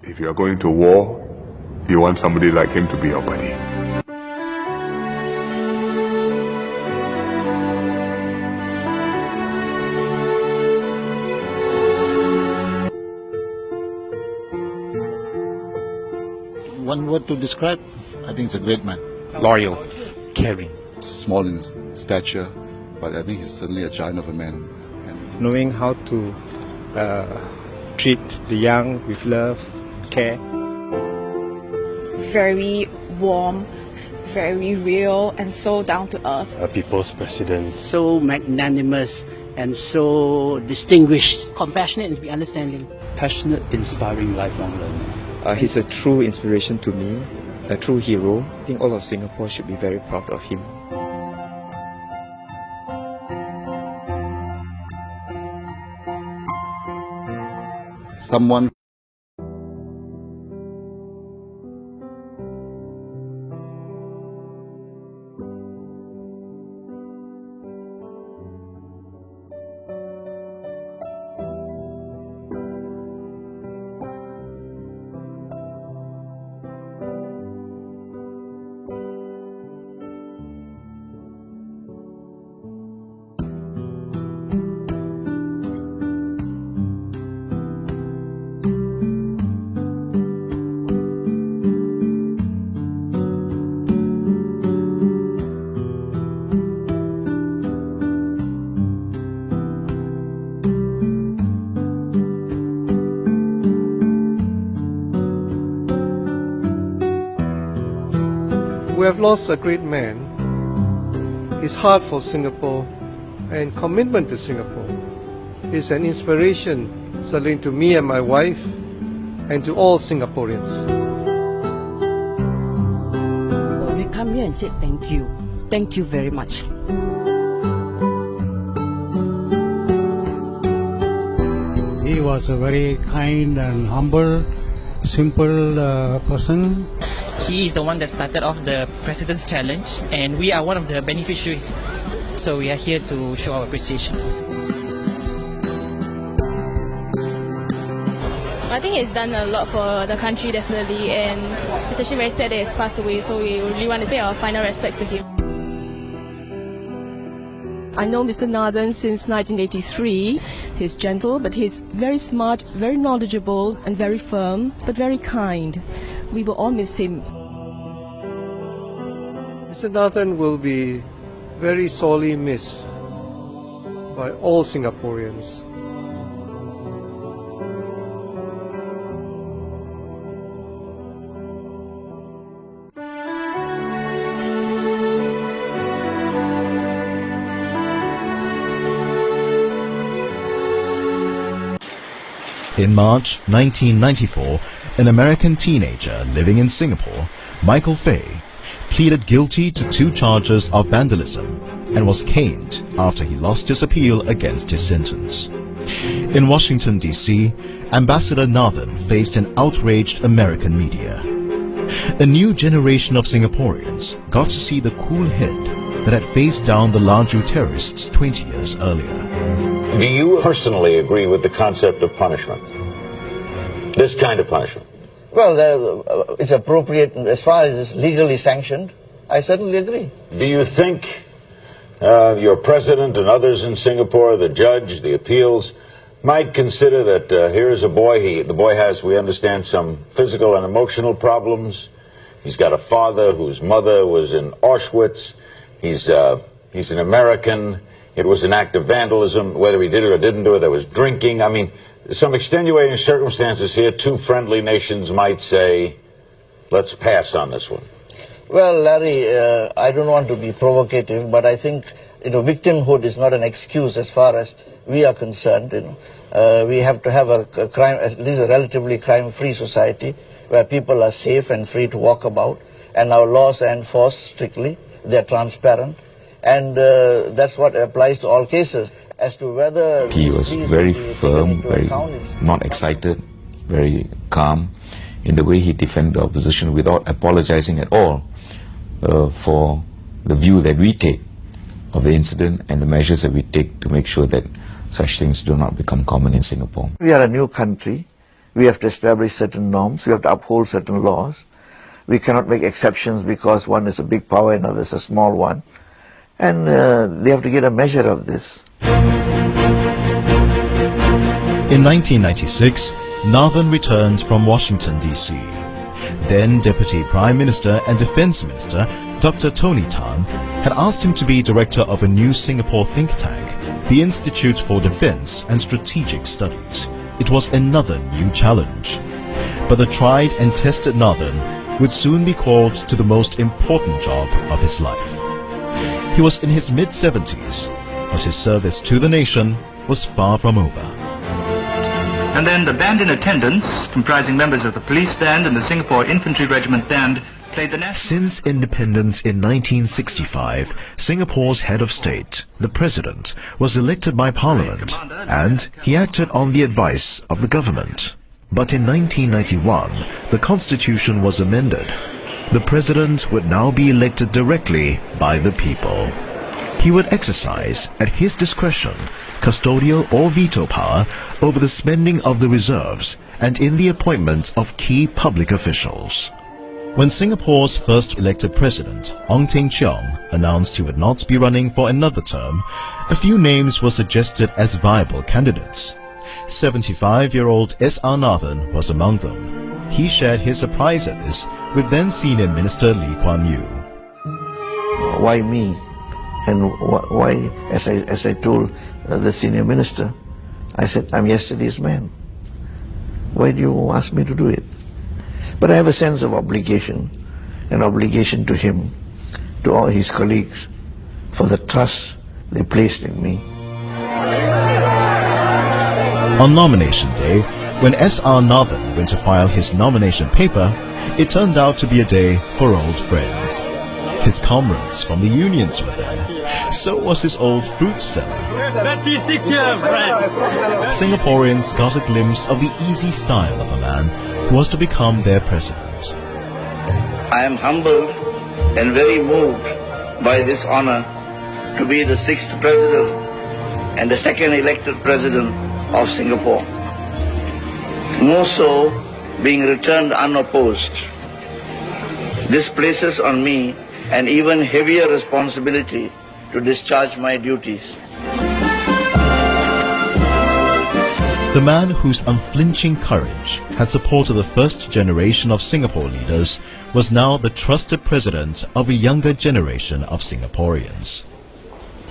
If you are going to war, you want somebody like him to be your buddy. One word to describe, I think he's a great man. Loyal, caring. Small in stature, but I think he's certainly a giant of a man. Knowing how to treat the young with love, care. Very warm, very real, and so down to earth. A people's president. So magnanimous and so distinguished. Compassionate and understanding. Passionate, inspiring, lifelong learner. He's a true inspiration to me, a true hero. I think all of Singapore should be very proud of him. Someone We have lost a great man. His heart for Singapore and commitment to Singapore is an inspiration, certainly to me and my wife and to all Singaporeans. We come here and say thank you. Thank you very much. He was a very kind and humble, simple person. He is the one that started off the President's Challenge, and we are one of the beneficiaries. So we are here to show our appreciation. I think he's done a lot for the country, definitely, and it's actually very sad that he's passed away, so we really want to pay our final respects to him. I know Mr. Nathan since 1983. He's gentle, but he's very smart, very knowledgeable, and very firm, but very kind. We will all miss him. Mr. Nathan will be very sorely missed by all Singaporeans. In March 1994, an American teenager living in Singapore, Michael Fay, pleaded guilty to 2 charges of vandalism and was caned after he lost his appeal against his sentence. In Washington, D.C., Ambassador Nathan faced an outraged American media. A new generation of Singaporeans got to see the cool head that had faced down the Laju terrorists 20 years earlier. Do you personally agree with the concept of punishment? This kind of punishment? Well, it's appropriate as far as it's legally sanctioned. I certainly agree. Do you think your president and others in Singapore, the judge, the appeals, might consider that here is a boy, the boy has, we understand, some physical and emotional problems. He's got a father whose mother was in Auschwitz. He's an American. It was an act of vandalism. Whether he did it or didn't do it, there was drinking. I mean, some extenuating circumstances here. 2 friendly nations might say, let's pass on this one. Well, Larry, I don't want to be provocative, but I think victimhood is not an excuse as far as we are concerned. We have to have a crime, at least a relatively crime-free society where people are safe and free to walk about, and our laws are enforced strictly. They're transparent. And that's what applies to all cases. As to whether he was very firm, very not excited, very calm in the way he defended the opposition without apologizing at all for the view that we take of the incident and the measures that we take to make sure that such things do not become common in Singapore. We are a new country. We have to establish certain norms. We have to uphold certain laws. We cannot make exceptions because one is a big power and another is a small one. And they have to get a measure of this. In 1996, Nathan returned from Washington, D.C. Then Deputy Prime Minister and Defense Minister Dr. Tony Tan had asked him to be director of a new Singapore think tank, the Institute for Defense and Strategic Studies. It was another new challenge. But the tried and tested Nathan would soon be called to the most important job of his life. He was in his mid-70s, but his service to the nation was far from over. And then the band in attendance, comprising members of the police band and the Singapore Infantry Regiment band, played the national... Since independence in 1965, Singapore's head of state, the President, was elected by Parliament, and he acted on the advice of the government. But in 1991, the Constitution was amended. The President would now be elected directly by the people. He would exercise, at his discretion, custodial or veto power over the spending of the reserves and in the appointment of key public officials. When Singapore's first elected president, Ong Teng Cheong, announced he would not be running for another term, a few names were suggested as viable candidates. 75-year-old S.R. Nathan was among them. He shared his surprise at this with then Senior Minister Lee Kuan Yew. Why me? And why, as I told the Senior Minister, I said, I'm yesterday's man. Why do you ask me to do it? But I have a sense of obligation, an obligation to him, to all his colleagues, for the trust they placed in me. On nomination day, when S.R. Nathan went to file his nomination paper, it turned out to be a day for old friends. His comrades from the unions were there. So was his old fruit seller. Singaporeans got a glimpse of the easy style of a man who was to become their president. I am humbled and very moved by this honor to be the 6th president and the 2nd elected president of Singapore. More so, being returned unopposed. This places on me an even heavier responsibility to discharge my duties. The man whose unflinching courage had supported the first generation of Singapore leaders was now the trusted president of a younger generation of Singaporeans.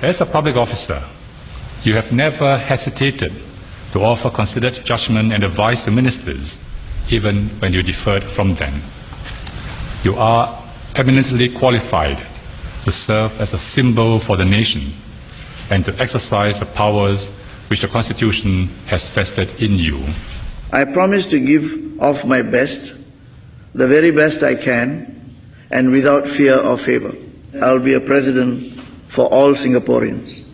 As a public officer, you have never hesitated to offer considered judgment and advice to ministers, even when you differed from them. You are eminently qualified to serve as a symbol for the nation and to exercise the powers which the Constitution has vested in you. I promise to give of my best, the very best I can, and without fear or favor. I'll be a president for all Singaporeans.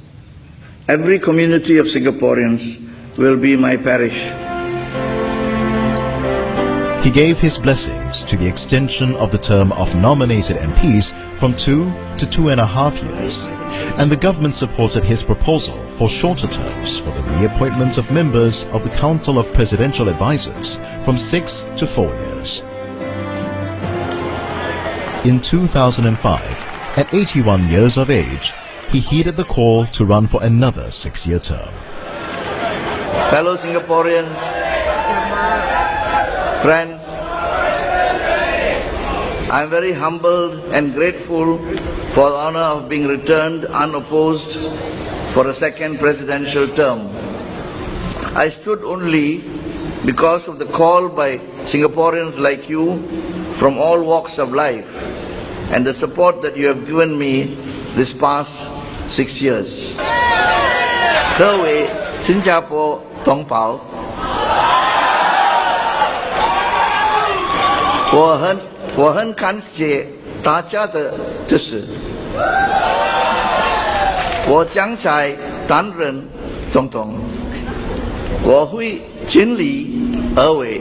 Every community of Singaporeans will be my parish. He gave his blessings to the extension of the term of nominated MPs from 2 to 2.5 years, and the government supported his proposal for shorter terms for the reappointment of members of the Council of Presidential Advisers from 6 to 4 years. In 2005, at 81 years of age, he heeded the call to run for another 6-year term. Fellow Singaporeans, friends, I am very humbled and grateful for the honor of being returned unopposed for a 2nd presidential term. I stood only because of the call by Singaporeans like you from all walks of life and the support that you have given me this past 6 years. 各位新加坡同胞，我很感谢大家的支持。我将在担任总统，我会尽力而为。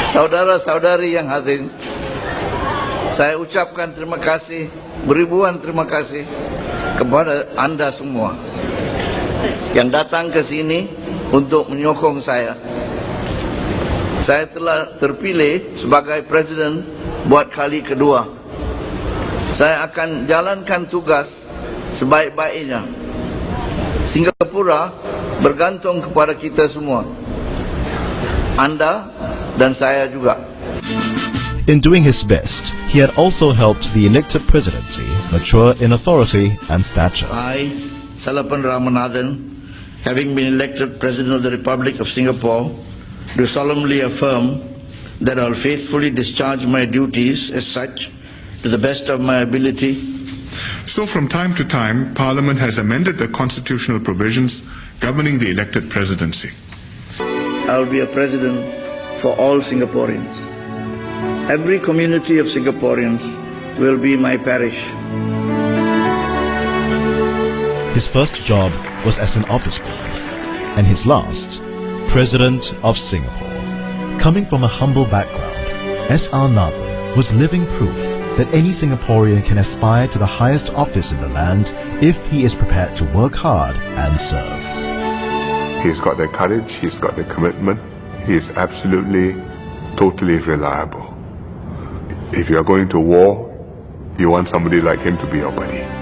Saudara-saudari yang hadir, saya ucapkan terima kasih, beribuan terima kasih kepada Anda semua yang datang ke sini untuk menyokong saya. Saya telah terpilih sebagai Presiden buat kali kedua. Saya akan jalankan tugas sebaik-baiknya. Singapura bergantung kepada kita semua. Anda dan saya juga. In doing his best, he had also helped the elected presidency mature in authority and stature. I, Salapan Ramanathan, having been elected President of the Republic of Singapore, do solemnly affirm that I will faithfully discharge my duties as such to the best of my ability. So from time to time, Parliament has amended the constitutional provisions governing the elected presidency. I will be a president for all Singaporeans. Every community of Singaporeans will be my parish. His first job was as an office boy, and his last, President of Singapore. Coming from a humble background, S.R. Nathan was living proof that any Singaporean can aspire to the highest office in the land if he is prepared to work hard and serve. He's got the courage, he's got the commitment, he's absolutely, totally reliable. If you're going to war, you want somebody like him to be your buddy.